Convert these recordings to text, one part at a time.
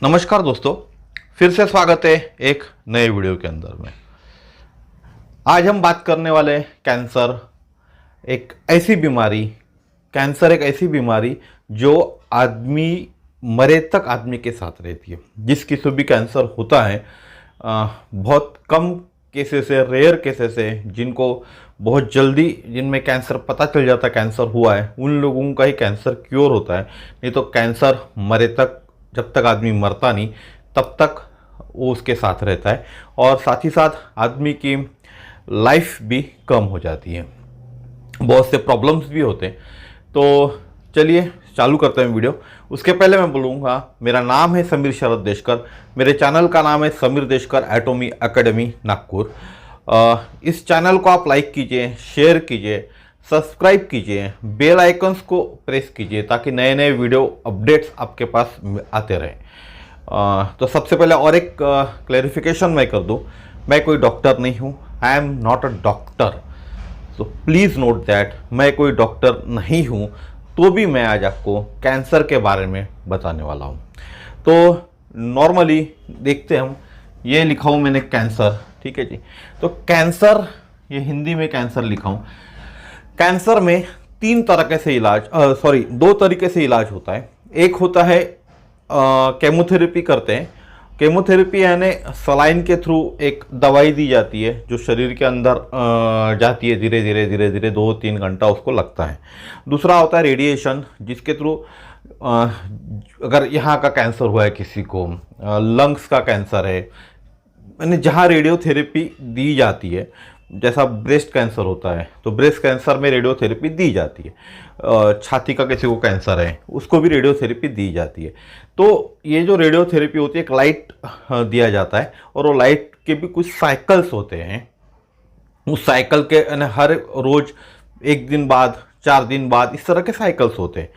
नमस्कार दोस्तों, फिर से स्वागत है एक नए वीडियो के अंदर में। आज हम बात करने वाले कैंसर एक ऐसी बीमारी जो आदमी मरे तक आदमी के साथ रहती है। जिस किसी भी कैंसर होता है बहुत कम केसेस है, रेयर केसेस है, जिनको बहुत जल्दी जिनमें कैंसर पता चल जाता है कैंसर हुआ है, उन लोगों का ही कैंसर क्योर होता है। नहीं तो कैंसर मरे तक, जब तक आदमी मरता नहीं तब तक वो उसके साथ रहता है और साथ ही साथ आदमी की लाइफ भी कम हो जाती है, बहुत से प्रॉब्लम्स भी होते हैं। तो चलिए चालू करते हैं वीडियो। उसके पहले मैं बोलूँगा, मेरा नाम है समीर शरद देशकर, मेरे चैनल का नाम है समीर देशकर एटॉमी एकेडमी नागपुर। इस चैनल को आप लाइक कीजिए, शेयर कीजिए, सब्सक्राइब कीजिए, बेल आइकन्स को प्रेस कीजिए ताकि नए नए वीडियो अपडेट्स आपके पास आते रहें। तो सबसे पहले और एक क्लैरिफिकेशन मैं कर दूं, मैं कोई डॉक्टर नहीं हूं, I am not a doctor, so please note that मैं कोई डॉक्टर नहीं हूं, तो भी मैं आज आपको कैंसर के बारे में बताने वाला हूं। तो नॉर्मली देखते हम, ये लिखा हूं मैंने कैंसर, ठीक है जी। तो कैंसर, ये हिंदी में कैंसर लिखा हूं। कैंसर में दो तरीके से इलाज होता है। एक होता है केमोथेरेपी करते हैं। केमोथेरेपी यानी सलाइन के थ्रू एक दवाई दी जाती है जो शरीर के अंदर जाती है, धीरे धीरे 2-3 घंटा उसको लगता है। दूसरा होता है रेडिएशन, जिसके थ्रू अगर यहाँ का कैंसर हुआ है, किसी को लंग्स का कैंसर है, यानी जहाँ रेडियोथेरेपी दी जाती है, जैसा ब्रेस्ट कैंसर होता है तो ब्रेस्ट कैंसर में रेडियोथेरेपी दी जाती है। छाती का किसी को कैंसर है उसको भी रेडियोथेरेपी दी जाती है। तो ये जो रेडियोथेरेपी होती है, एक लाइट दिया जाता है और वो लाइट के भी कुछ साइकिल्स होते हैं। उस साइकिल के हर रोज 1 दिन बाद, 4 दिन बाद, इस तरह के साइकिल्स होते हैं।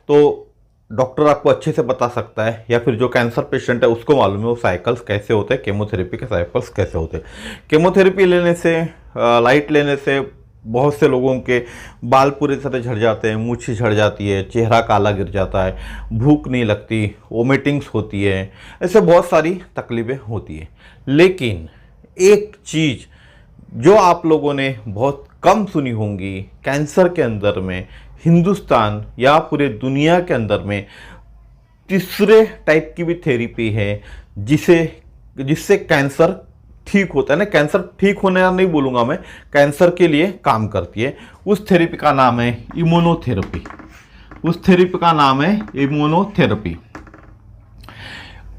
तो डॉक्टर आपको अच्छे से बता सकता है, या फिर जो कैंसर पेशेंट है उसको मालूम है वो साइकिल्स कैसे होते हैं, केमोथेरेपी के साइकिल्स कैसे होते हैं। केमोथेरेपी लेने से, लाइट लेने से बहुत से लोगों के बाल पूरी तरह झड़ जाते हैं, मूछें झड़ जाती है, चेहरा काला गिर जाता है, भूख नहीं लगती, वोमिटिंग्स होती है, ऐसे बहुत सारी तकलीफें होती है। लेकिन एक चीज़ जो आप लोगों ने बहुत कम सुनी होंगी, कैंसर के अंदर में हिंदुस्तान या पूरे दुनिया के अंदर में तीसरे टाइप की भी थेरेपी है जिससे कैंसर ठीक होता है ना। कैंसर ठीक होने नहीं बोलूँगा मैं, कैंसर के लिए काम करती है। उस थेरेपी का नाम है इम्यूनोथेरेपी।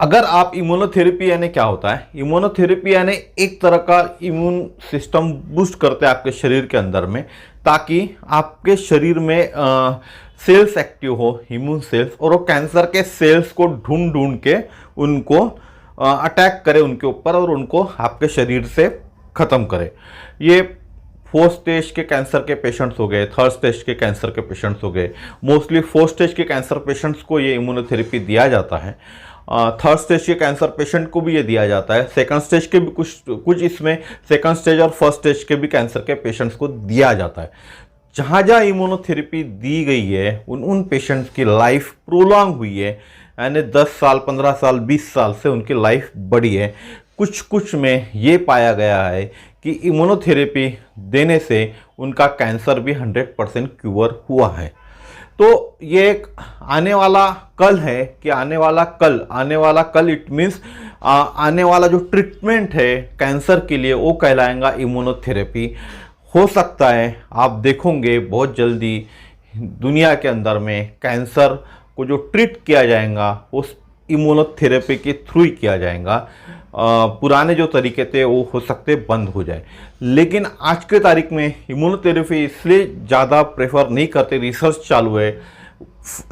अगर आप इम्यूनोथेरेपी यानी क्या होता है, इम्यूनोथेरेपी यानी एक तरह का इम्यून सिस्टम बूस्ट करते हैं आपके शरीर के अंदर में, ताकि आपके शरीर में सेल्स एक्टिव हो, इम्यून सेल्स, और वो कैंसर के सेल्स को ढूंढ के उनको अटैक करे उनके ऊपर और उनको आपके शरीर से ख़त्म करे। ये 4th स्टेज के कैंसर के पेशेंट्स हो गए, 3rd स्टेज के कैंसर के पेशेंट्स हो गए। मोस्टली 4th स्टेज के कैंसर पेशेंट्स को ये इम्यूनोथेरेपी दिया जाता है। 3rd स्टेज के कैंसर पेशेंट को भी ये दिया जाता है। 2nd स्टेज के भी कुछ इसमें 2nd स्टेज और 1st स्टेज के भी कैंसर के पेशेंट्स को दिया जाता है। जहाँ जहाँ इम्यूनोथेरेपी दी गई है उन पेशेंट्स की लाइफ प्रोलॉन्ग हुई है, यानी 10 साल, 15 साल, 20 साल से उनकी लाइफ बढ़ी है। कुछ में ये पाया गया है कि इम्यूनोथेरेपी देने से उनका कैंसर भी 100% क्योर हुआ है। तो ये एक आने वाला कल है कि आने वाला कल इट मीन्स आने वाला जो ट्रीटमेंट है कैंसर के लिए वो कहलाएगा इम्यूनोथेरेपी। हो सकता है आप देखोगे बहुत जल्दी दुनिया के अंदर में कैंसर को जो ट्रीट किया जाएगा उस इम्यूनोथेरेपी के थ्रू ही किया जाएगा। पुराने जो तरीके थे वो हो सकते बंद हो जाए। लेकिन आज के तारीख में इम्यूनोथेरेपी इसलिए ज़्यादा प्रेफर नहीं करते, रिसर्च चालू है,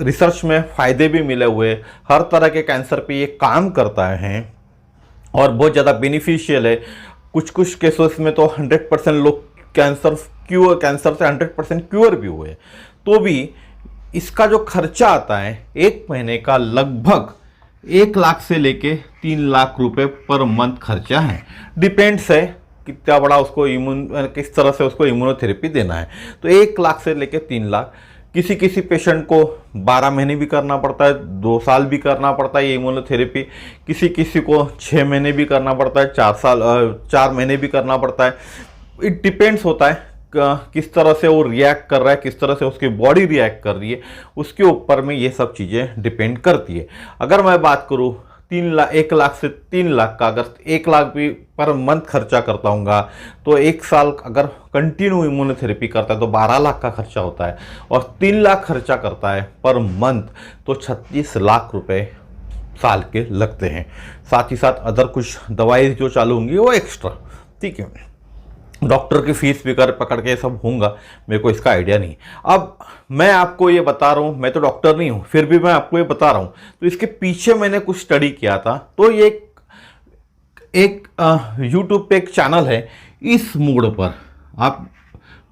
रिसर्च में फ़ायदे भी मिले हुए, हर तरह के कैंसर पे ये काम करता है और बहुत ज़्यादा बेनिफिशियल है। कुछ केसेस में तो 100% लोग कैंसर से 100% क्योर भी हुए। तो भी इसका जो खर्चा आता है 1 महीने का लगभग 1 लाख से लेके 3 लाख रुपए पर मंथ खर्चा है। डिपेंड्स है कितना बड़ा उसको किस तरह से उसको इम्यूनोथेरेपी देना है। तो 1 लाख से लेके 3 लाख किसी किसी पेशेंट को 12 महीने भी करना पड़ता है, 2 साल भी करना पड़ता है ये इम्यूनोथेरेपी, किसी किसी को 6 महीने भी करना पड़ता है, 4 महीने भी करना पड़ता है। इट डिपेंड्स होता है किस तरह से वो रिएक्ट कर रहा है, किस तरह से उसकी बॉडी रिएक्ट कर रही है, उसके ऊपर में ये सब चीज़ें डिपेंड करती है। अगर मैं बात करूँ 1 लाख से 3 लाख का, अगर 1 लाख भी पर मंथ खर्चा करता हूँगा तो 1 साल अगर कंटिन्यू इम्यूनोथेरेपी करता है तो 12 लाख का खर्चा होता है, और 3 लाख खर्चा करता है पर मंथ तो 36 लाख रुपए साल के लगते हैं। साथ ही साथ अदर कुछ दवाई जो चालू होंगी वो एक्स्ट्रा, ठीक है। डॉक्टर की फीस भी कर पकड़ के सब होगा, मेरे को इसका आइडिया नहीं। अब मैं आपको ये बता रहा हूँ, मैं तो डॉक्टर नहीं हूँ, फिर भी मैं आपको ये बता रहा हूँ। तो इसके पीछे मैंने कुछ स्टडी किया था। तो ये एक यूट्यूब पे एक चैनल है इस मूड पर, आप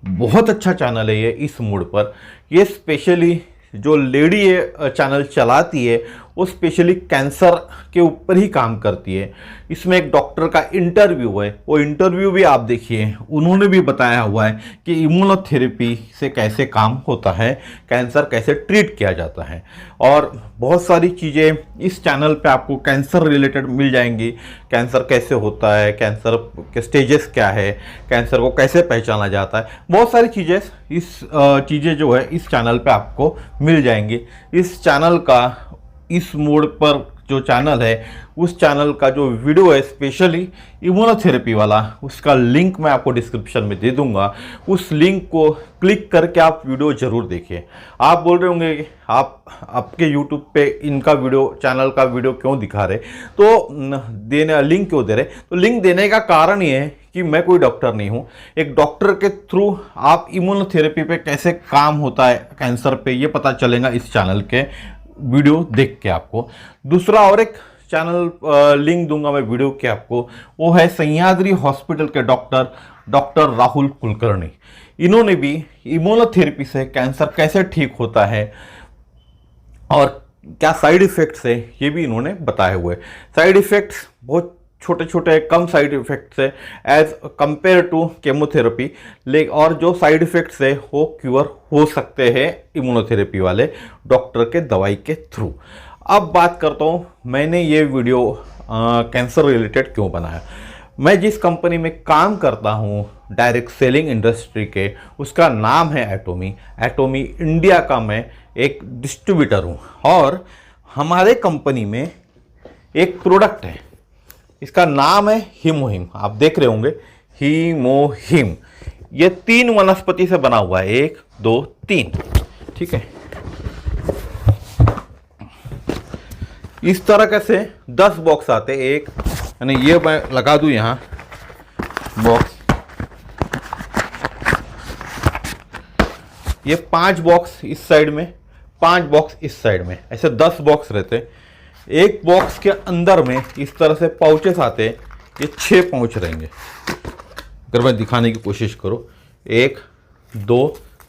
बहुत अच्छा चैनल है ये इस मूड पर। ये स्पेशली जो लेडी ये चैनल चलाती है वो स्पेशली कैंसर के ऊपर ही काम करती है। इसमें एक डॉक्टर का इंटरव्यू है, वो इंटरव्यू भी आप देखिए, उन्होंने भी बताया हुआ है कि इम्यूनोथेरेपी से कैसे काम होता है, कैंसर कैसे ट्रीट किया जाता है। और बहुत सारी चीज़ें इस चैनल पे आपको कैंसर रिलेटेड मिल जाएंगी। कैंसर कैसे होता है, कैंसर के स्टेजेस क्या है, कैंसर को कैसे पहचाना जाता है, बहुत सारी चीज़ें जो है इस चैनल पे आपको मिल जाएंगी। इस चैनल का इस मोड पर जो चैनल है, उस चैनल का जो वीडियो है स्पेशली इम्यूनोथेरेपी वाला, उसका लिंक मैं आपको डिस्क्रिप्शन में दे दूंगा। उस लिंक को क्लिक करके आप वीडियो जरूर देखिए। आप बोल रहे होंगे कि आप आपके यूट्यूब पे इनका वीडियो, चैनल का वीडियो क्यों दिखा रहे, तो लिंक क्यों दे रहे? तो लिंक देने का कारण ये है कि मैं कोई डॉक्टर नहीं हूँ। एक डॉक्टर के थ्रू आप इम्यूनोथेरेपी पे कैसे काम होता है कैंसर पे, ये पता चलेगा इस चैनल के वीडियो देख के आपको। दूसरा और एक चैनल लिंक दूंगा मैं वीडियो के आपको, वो है सह्याद्री हॉस्पिटल के डॉक्टर राहुल कुलकर्णी। इन्होंने भी इम्यूनोथेरेपी से कैंसर कैसे ठीक होता है और क्या साइड इफेक्ट्स है ये भी इन्होंने बताए हुए। साइड इफेक्ट्स बहुत छोटे छोटे कम साइड इफेक्ट्स है एज कंपेयर टू केमोथेरेपी, लेकिन और जो साइड इफेक्ट्स है वो क्योर हो सकते हैं इम्यूनोथेरेपी वाले डॉक्टर के दवाई के थ्रू। अब बात करता हूँ मैंने ये वीडियो कैंसर रिलेटेड क्यों बनाया। मैं जिस कंपनी में काम करता हूँ डायरेक्ट सेलिंग इंडस्ट्री के, उसका नाम है एटोमी। एटोमी इंडिया का मैं एक डिस्ट्रीब्यूटर हूँ, और हमारे कंपनी में एक प्रोडक्ट है, इसका नाम है हीमोहिम। आप देख रहे होंगे हीमोहिम। ये 3 वनस्पति से बना हुआ है, 1 2 3, ठीक है। इस तरह से 10 बॉक्स आते हैं, एक यानी ये मैं लगा दूं यहाँ बॉक्स, ये 5 बॉक्स इस साइड में, 5 बॉक्स इस साइड में, ऐसे 10 बॉक्स रहते हैं। एक बॉक्स के अंदर में इस तरह से पाउचेस आते हैं, ये 6 पाउच रहेंगे। अगर मैं दिखाने की कोशिश करूं, 1 2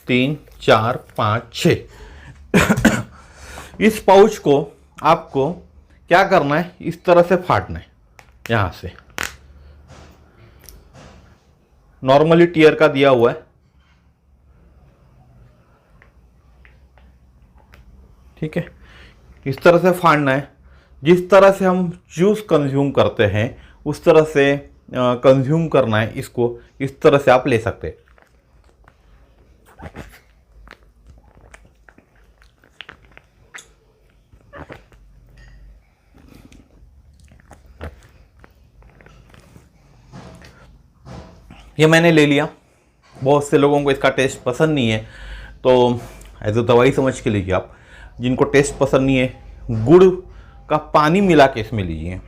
3 4 5 6 इस पाउच को आपको क्या करना है, इस तरह से फाड़ना है यहां से। नॉर्मली टीयर का दिया हुआ है, ठीक है। इस तरह से फाड़ना है। जिस तरह से हम जूस कंज्यूम करते हैं उस तरह से कंज्यूम करना है इसको। इस तरह से आप ले सकते हैं। ये मैंने ले लिया। बहुत से लोगों को इसका टेस्ट पसंद नहीं है, तो एज अ दवाई समझ के लीजिए आप। जिनको टेस्ट पसंद नहीं है, गुड़ का पानी मिला के इसमें लीजिए।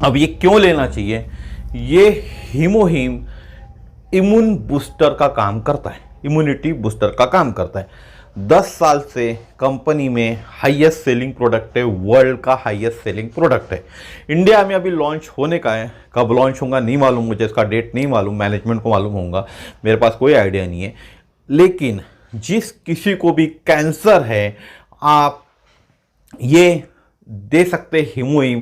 अब ये क्यों लेना चाहिए? ये हीमोहिम इम्यून बूस्टर का काम करता है, इम्यूनिटी बूस्टर का काम करता है। 10 साल से कंपनी में हाईएस्ट सेलिंग प्रोडक्ट है, वर्ल्ड का हाईएस्ट सेलिंग प्रोडक्ट है। इंडिया में अभी लॉन्च होने का है, कब लॉन्च होगा नहीं मालूम मुझे, इसका डेट नहीं मालूम, मैनेजमेंट को मालूम होगा, मेरे पास कोई आइडिया नहीं है। लेकिन जिस किसी को भी कैंसर है, आप ये दे सकते हैं हीमोहिम।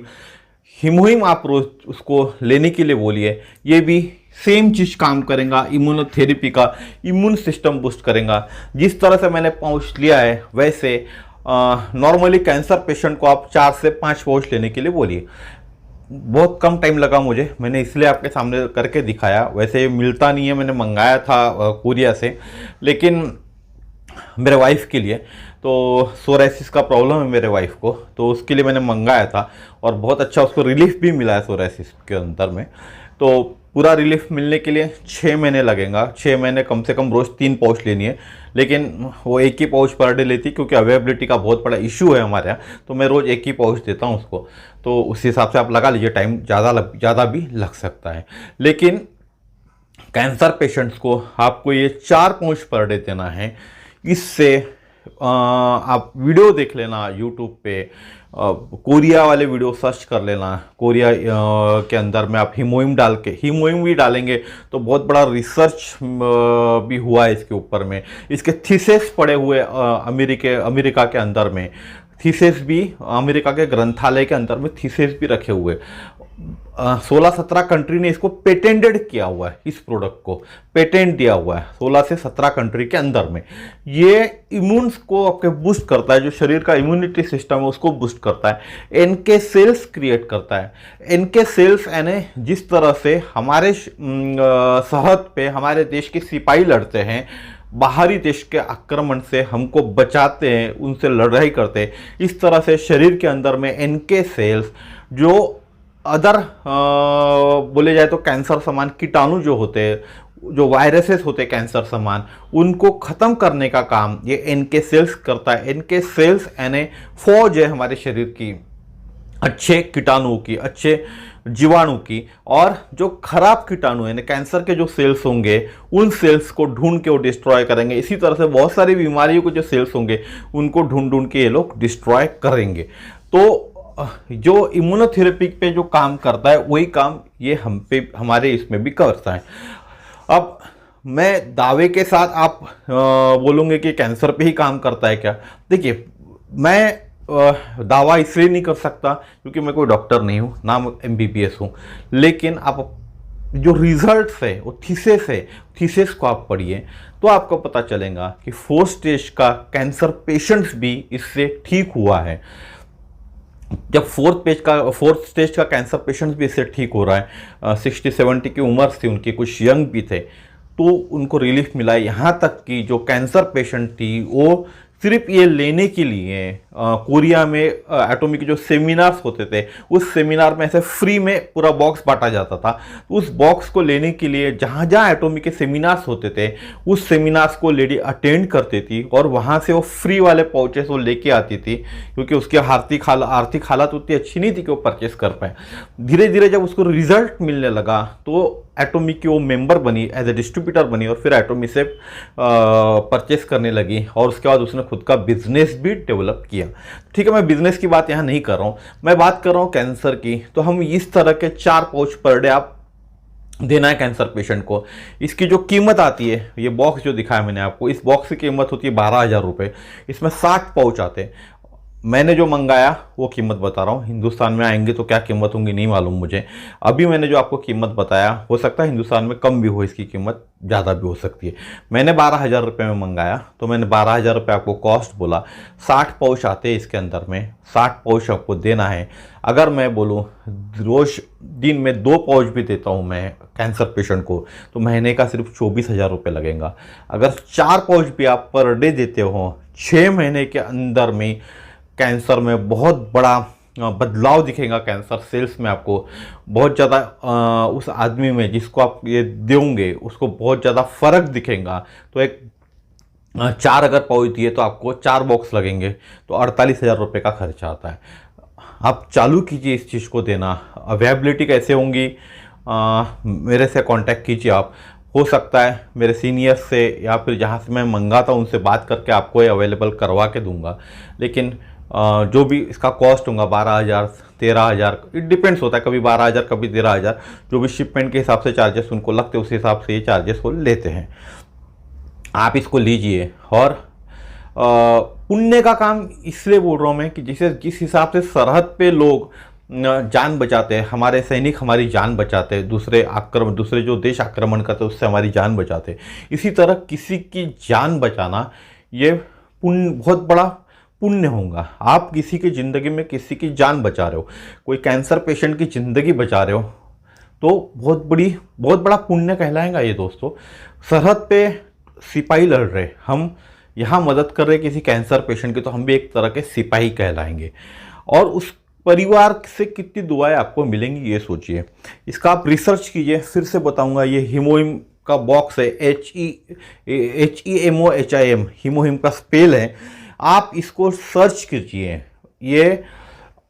हिमोहिम आप रोज उसको लेने के लिए बोलिए, ये भी सेम चीज़ काम करेगा, इम्यूनोथेरेपी का इम्यून सिस्टम बूस्ट करेगा। जिस तरह से मैंने पाउच लिया है वैसे नॉर्मली कैंसर पेशेंट को आप 4 से 5 पाउच लेने के लिए बोलिए। बहुत कम टाइम लगा मुझे, मैंने इसलिए आपके सामने करके दिखाया। वैसे ये मिलता नहीं है, मैंने मंगाया था कोरिया से, लेकिन मेरे वाइफ के लिए, तो सोराइसिस का प्रॉब्लम है मेरे वाइफ को, तो उसके लिए मैंने मंगाया था और बहुत अच्छा उसको रिलीफ भी मिला है सोराइसिस के अंदर में। तो पूरा रिलीफ मिलने के लिए 6 महीने लगेगा। 6 महीने कम से कम रोज़ 3 पाउच लेनी है, लेकिन वो एक ही पाउच पर डे लेती क्योंकि अवेलेबिलिटी का बहुत बड़ा इशू है हमारे यहाँ, तो मैं रोज़ एक ही पाउच देता हूँ उसको। तो उस हिसाब से आप लगा लीजिए, टाइम ज़्यादा भी लग सकता है। लेकिन कैंसर पेशेंट्स को आपको ये 4 पाउच पर डे देना है। इससे आप वीडियो देख लेना यूट्यूब पे, कोरिया वाले वीडियो सर्च कर लेना। कोरिया के अंदर में आप हीमोइम डाल के, हीमोइम भी डालेंगे तो बहुत बड़ा रिसर्च भी हुआ है इसके ऊपर में। इसके थीसिस पड़े हुए अमेरिका के अंदर में, थीसिस भी अमेरिका के ग्रंथालय के अंदर में थीसिस भी रखे हुए। 16-17 कंट्री ने इसको पेटेंटेड किया हुआ है, इस प्रोडक्ट को पेटेंट दिया हुआ है 16 से 17 कंट्री के अंदर में। ये इम्यून्स को आपके बूस्ट करता है, जो शरीर का इम्यूनिटी सिस्टम है उसको बूस्ट करता है, एनके सेल्स क्रिएट करता है। एनके सेल्स यानी जिस तरह से हमारे सरहद पे हमारे देश के सिपाही लड़ते हैं, बाहरी देश के आक्रमण से हमको बचाते हैं, उनसे लड़ाई करते हैं, इस तरह से शरीर के अंदर में एनके सेल्स जो अदर बोले जाए तो कैंसर समान कीटाणु जो होते हैं, जो वायरसेस होते हैं कैंसर समान, उनको ख़त्म करने का काम ये एनके सेल्स करता है। एनके सेल्स यानी फौज है हमारे शरीर की, अच्छे कीटाणुओं की, अच्छे जीवाणु की। और जो खराब कीटाणु है कैंसर के जो सेल्स होंगे, उन सेल्स को ढूंढ के वो डिस्ट्रॉय करेंगे। इसी तरह से बहुत सारी बीमारियों के जो सेल्स होंगे उनको ढूंढ के ये लोग डिस्ट्रॉय करेंगे। तो जो इम्यूनोथेरेपी पे जो काम करता है वही काम ये हमारे इसमें भी करता है। अब मैं दावे के साथ आप बोलूँगे कि कैंसर पे ही काम करता है क्या? देखिए, मैं दावा इसलिए नहीं कर सकता क्योंकि मैं कोई डॉक्टर नहीं हूँ, ना MBBS हूँ, लेकिन आप जो रिजल्ट्स है वो थीसिस है, थीसिस को आप पढ़िए तो आपको पता चलेगा कि 4th स्टेज का कैंसर पेशेंट्स भी इससे ठीक हुआ है। जब 4th स्टेज का कैंसर पेशेंट्स भी इससे ठीक हो रहा है, 60-70 की उम्र थी उनकी, कुछ यंग भी थे, तो उनको रिलीफ मिला है। यहाँ तक कि जो कैंसर पेशेंट थी वो सिर्फ ये लेने के लिए कोरिया में एटॉमिक जो सेमिनार्स होते थे, उस सेमिनार में ऐसे फ्री में पूरा बॉक्स बांटा जाता था। तो उस बॉक्स को लेने के लिए जहाँ जहाँ एटॉमिक के सेमिनार्स होते थे, उस सेमिनार्स को लेडी अटेंड करती थी और वहाँ से वो फ्री वाले पाउचेस वो लेके आती थी, क्योंकि उसकी आर्थिक हालत उतनी अच्छी नहीं थी कि वो परचेस कर पाए। धीरे धीरे जब उसको रिजल्ट मिलने लगा तो एटॉमिक की वो मेंबर बनी, एज ए डिस्ट्रीब्यूटर बनी और फिर एटॉमिक से परचेस करने लगी और उसके बाद उसने खुद का बिजनेस भी डेवलप किया। ठीक है, मैं बिजनेस की बात यहाँ नहीं कर रहा हूँ, मैं बात कर रहा हूँ कैंसर की। तो हम इस तरह के 4 पाउच पर डे आप देना है कैंसर पेशेंट को। इसकी जो कीमत आती है, ये बॉक्स जो दिखाया मैंने आपको, इस बॉक्स की कीमत होती है 12,000 रुपये। इसमें 60 पाउच आते हैं। मैंने जो मंगाया वो कीमत बता रहा हूँ, हिंदुस्तान में आएंगे तो क्या कीमत होंगी नहीं मालूम मुझे। अभी मैंने जो आपको कीमत बताया, हो सकता है हिंदुस्तान में कम भी हो, इसकी कीमत ज़्यादा भी हो सकती है। मैंने 12,000 रुपये में मंगाया तो मैंने 12,000 रुपये आपको कॉस्ट बोला। 60 पाउच आते हैं इसके अंदर में, 60 पाउच आपको देना है। अगर मैं बोलूँ रोज़ दिन में 2 पाउच भी देता हूँ मैं कैंसर पेशेंट को, तो महीने का सिर्फ 24,000 रुपये लगेगा। अगर 4 पाउच भी आप पर डे देते हो, 6 महीने के अंदर में कैंसर में बहुत बड़ा बदलाव दिखेगा। कैंसर सेल्स में आपको बहुत ज़्यादा उस आदमी में जिसको आप ये देंगे उसको बहुत ज़्यादा फर्क दिखेगा। तो एक 4 अगर पाउच दिए तो आपको 4 बॉक्स लगेंगे, तो 48,000 रुपये का खर्चा आता है। आप चालू कीजिए इस चीज़ को देना। अवेलेबिलिटी कैसे होंगी, मेरे से कांटेक्ट कीजिए आप। हो सकता है मेरे सीनियर से या फिर जहाँ से मैं मंगाता हूँ उनसे बात करके आपको ये अवेलेबल करवा के दूंगा। लेकिन जो भी इसका कॉस्ट होगा 12,000 13,000, इट डिपेंड्स होता है, कभी 12,000 कभी 13,000, जो भी शिपमेंट के हिसाब से चार्जेस उनको लगते हैं उस हिसाब से ये चार्जेस वो लेते हैं। आप इसको लीजिए। और पुण्य का काम इसलिए बोल रहा हूँ मैं कि जिस हिसाब से सरहद पे लोग जान बचाते हैं, हमारे सैनिक हमारी जान बचाते हैं, दूसरे जो देश आक्रमण करते हैं उससे हमारी जान बचाते हैं। इसी तरह किसी की जान बचाना ये पुण्य, बहुत बड़ा पुण्य होगा। आप किसी की ज़िंदगी में किसी की जान बचा रहे हो, कोई कैंसर पेशेंट की ज़िंदगी बचा रहे हो, तो बहुत बड़ा पुण्य कहलाएगा ये दोस्तों। सरहद पे सिपाही लड़ रहे, हम यहाँ मदद कर रहे किसी कैंसर पेशेंट की, तो हम भी एक तरह के सिपाही कहलाएंगे। और उस परिवार से कितनी दुआएं आपको मिलेंगी ये सोचिए। इसका आप रिसर्च कीजिए, फिर से बताऊंगा, ये हीमोहिम का बॉक्स है, HEMOHIM, हीमोहिम का स्पेल है। आप इसको सर्च कीजिए, ये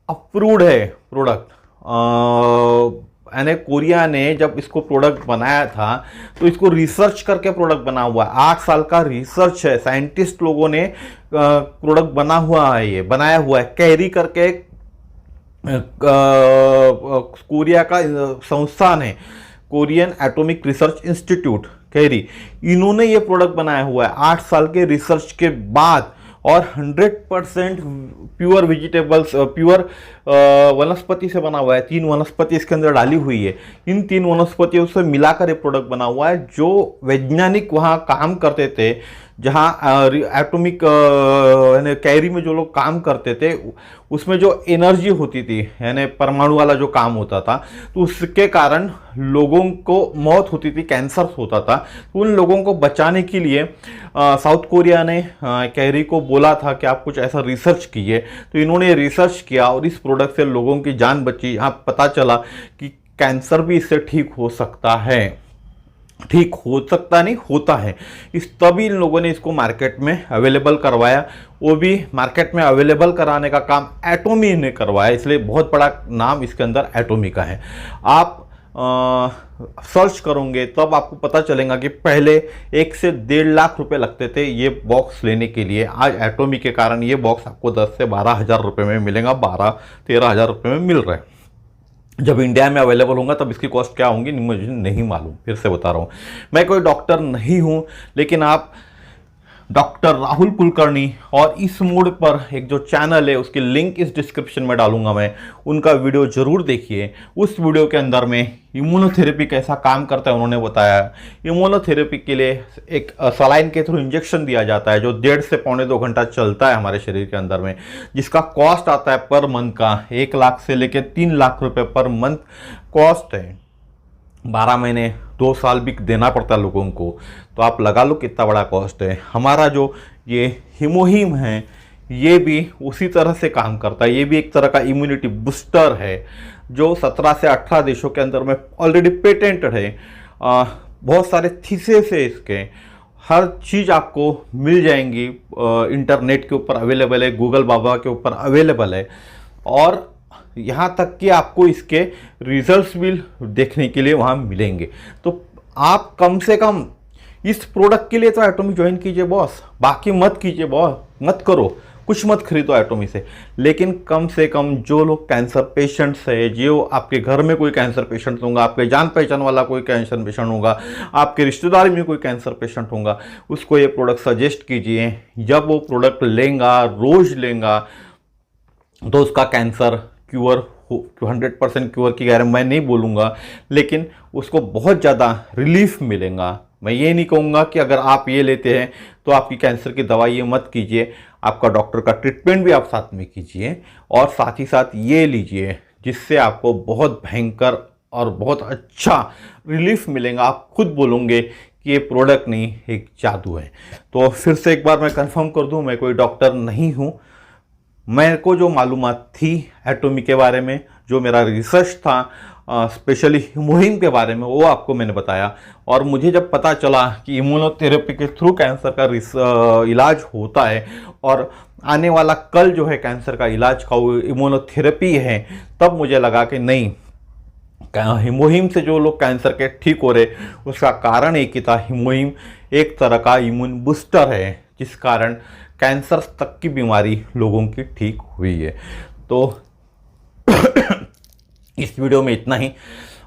अप्रूव्ड है प्रोडक्ट। यानी कोरिया ने जब इसको प्रोडक्ट बनाया था तो इसको रिसर्च करके प्रोडक्ट बना हुआ है। 8 साल का रिसर्च है, साइंटिस्ट लोगों ने प्रोडक्ट बनाया हुआ है। कैरी करके कोरिया का संस्थान है, Korean atomic research institute, carry, इन्होंने ये प्रोडक्ट बनाया हुआ है 8 साल के रिसर्च के बाद। और 100% प्योर वेजिटेबल्स, प्योर वनस्पति से बना हुआ है। 3 वनस्पति इसके अंदर डाली हुई है। इन 3 वनस्पतियों से मिलाकर ये प्रोडक्ट बना हुआ है। जो वैज्ञानिक वहाँ काम करते थे, जहाँ एटॉमिक कैरी में जो लोग काम करते थे, उसमें जो एनर्जी होती थी, यानी परमाणु वाला जो काम होता था, तो उसके कारण लोगों को मौत होती थी, कैंसर होता था। तो उन लोगों को बचाने के लिए साउथ कोरिया ने कैरी को बोला था कि आप कुछ ऐसा रिसर्च कीजिए। तो इन्होंने रिसर्च किया और इस प्रोडक्ट से लोगों की जान बची। यहाँ पता चला कि कैंसर भी इससे ठीक हो सकता है। ठीक हो सकता नहीं, होता है। तभी इन लोगों ने इसको मार्केट में अवेलेबल करवाया। वो भी मार्केट में अवेलेबल कराने का काम एटोमी ने करवाया, इसलिए बहुत बड़ा नाम इसके अंदर एटोमी का है। आप सर्च करोगे तब आपको पता चलेगा कि पहले 1 से 1.5 लाख रुपए लगते थे ये बॉक्स लेने के लिए। आज एटोमी के कारण ये बॉक्स आपको 10 से 12 हज़ार रुपये में मिलेगा, 12-13 हज़ार रुपये में मिल रहा है। जब इंडिया में अवेलेबल होगा तब इसकी कॉस्ट क्या होंगी मुझे नहीं मालूम। फिर से बता रहा हूँ, मैं कोई डॉक्टर नहीं हूँ, लेकिन आप डॉक्टर राहुल कुलकर्णी और इस मोड पर एक जो चैनल है उसकी लिंक इस डिस्क्रिप्शन में डालूंगा मैं, उनका वीडियो जरूर देखिए। उस वीडियो के अंदर में इम्यूनोथेरेपी कैसा काम करता है उन्होंने बताया। इम्यूनोथेरेपी के लिए एक सलाइन के थ्रू इंजेक्शन दिया जाता है जो 1.5 से पौने 2 घंटा चलता है हमारे शरीर के अंदर में, जिसका कॉस्ट आता है पर मंथ का 1 लाख से लेकर 3 लाख रुपए पर मंथ कॉस्ट है। 12 महीने 2 साल भी देना पड़ता है लोगों को, तो आप लगा लो कितना बड़ा कॉस्ट है। हमारा जो ये हीमोहिम है ये भी उसी तरह से काम करता है। ये भी एक तरह का इम्यूनिटी बूस्टर है जो 17 से 18 देशों के अंदर में ऑलरेडी पेटेंटेड है। बहुत सारे थीसिस है इसके, हर चीज़ आपको मिल जाएंगी, इंटरनेट के ऊपर अवेलेबल है, गूगल बाबा के ऊपर अवेलेबल है। और यहाँ तक कि आपको इसके रिजल्ट्स भी देखने के लिए वहाँ मिलेंगे। तो आप कम से कम इस प्रोडक्ट के लिए तो एटोमी ज्वाइन कीजिए बॉस, बाकी मत कीजिए बॉस, मत करो, कुछ मत खरीदो एटोमी से। लेकिन कम से कम जो लोग कैंसर पेशेंट्स है, जो आपके घर में कोई कैंसर पेशेंट होगा, आपके जान पहचान वाला कोई कैंसर पेशेंट होगा, आपके रिश्तेदार में कोई कैंसर पेशेंट होगा, उसको ये प्रोडक्ट सजेस्ट कीजिए। जब वो प्रोडक्ट लेंगा, रोज लेंगा, तो उसका कैंसर क्योर 100% क्योर की गारंटी मैं नहीं बोलूँगा, लेकिन उसको बहुत ज़्यादा रिलीफ मिलेगा। मैं ये नहीं कहूँगा कि अगर आप ये लेते हैं तो आपकी कैंसर की दवाई ये मत कीजिए, आपका डॉक्टर का ट्रीटमेंट भी आप साथ में कीजिए और साथ ही साथ ये लीजिए, जिससे आपको बहुत भयंकर और बहुत अच्छा रिलीफ मिलेगा। आप खुद बोलोगे कि ये प्रोडक्ट नहीं, एक जादू है। तो फिर से एक बार मैं कंफर्म कर दूं, मैं कोई डॉक्टर नहीं हूँ। मेरे को जो मालूमात थी एटोमी के बारे में, जो मेरा रिसर्च था स्पेशली हीमोहिम के बारे में, वो आपको मैंने बताया। और मुझे जब पता चला कि इम्यूनोथेरेपी के थ्रू कैंसर का इलाज होता है और आने वाला कल जो है कैंसर का इलाज का वो इम्यूनोथेरेपी है, तब मुझे लगा कि नहीं, हीमोहिम से जो लोग कैंसर के ठीक हो रहे उसका कारण एक ही था। हीमोहिम एक तरह का इम्यून बूस्टर है जिस कारण कैंसर तक की बीमारी लोगों की ठीक हुई है। तो इस वीडियो में इतना ही।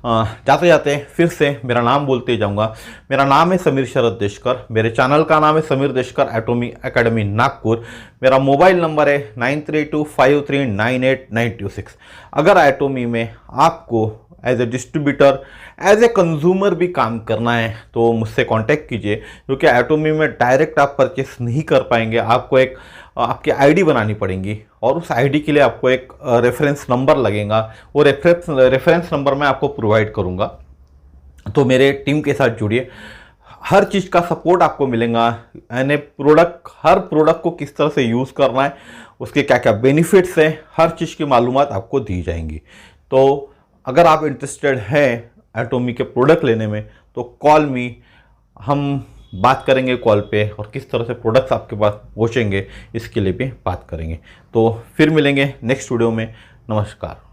जाते जाते फिर से मेरा नाम बोलते जाऊंगा। मेरा नाम है समीर शरद देशकर, मेरे चैनल का नाम है समीर देशकर एटॉमी एकेडमी नागपुर। मेरा मोबाइल नंबर है 9325398926। अगर एटॉमी में आपको as a distributor, as a consumer भी काम करना है तो मुझसे कांटेक्ट कीजिए, क्योंकि एटॉमी में डायरेक्ट आप परचेस नहीं कर पाएंगे। आपको एक आपकी आईडी बनानी पड़ेगी और उस आईडी के लिए आपको एक रेफरेंस नंबर लगेगा। वो रेफरेंस नंबर मैं आपको प्रोवाइड करूँगा। तो मेरे टीम के साथ जुड़िए, हर चीज़ का सपोर्ट आपको मिलेगा। यानी हर प्रोडक्ट को किस तरह से यूज़ करना है, उसके क्या क्या बेनिफिट्स हैं, हर चीज़ की मालूमात आपको दी जाएंगी। तो अगर आप इंटरेस्टेड हैं एटॉमी के प्रोडक्ट लेने में तो कॉल मी, हम बात करेंगे कॉल पे, और किस तरह से प्रोडक्ट्स आपके पास पहुंचेंगे इसके लिए भी बात करेंगे। तो फिर मिलेंगे नेक्स्ट वीडियो में। नमस्कार।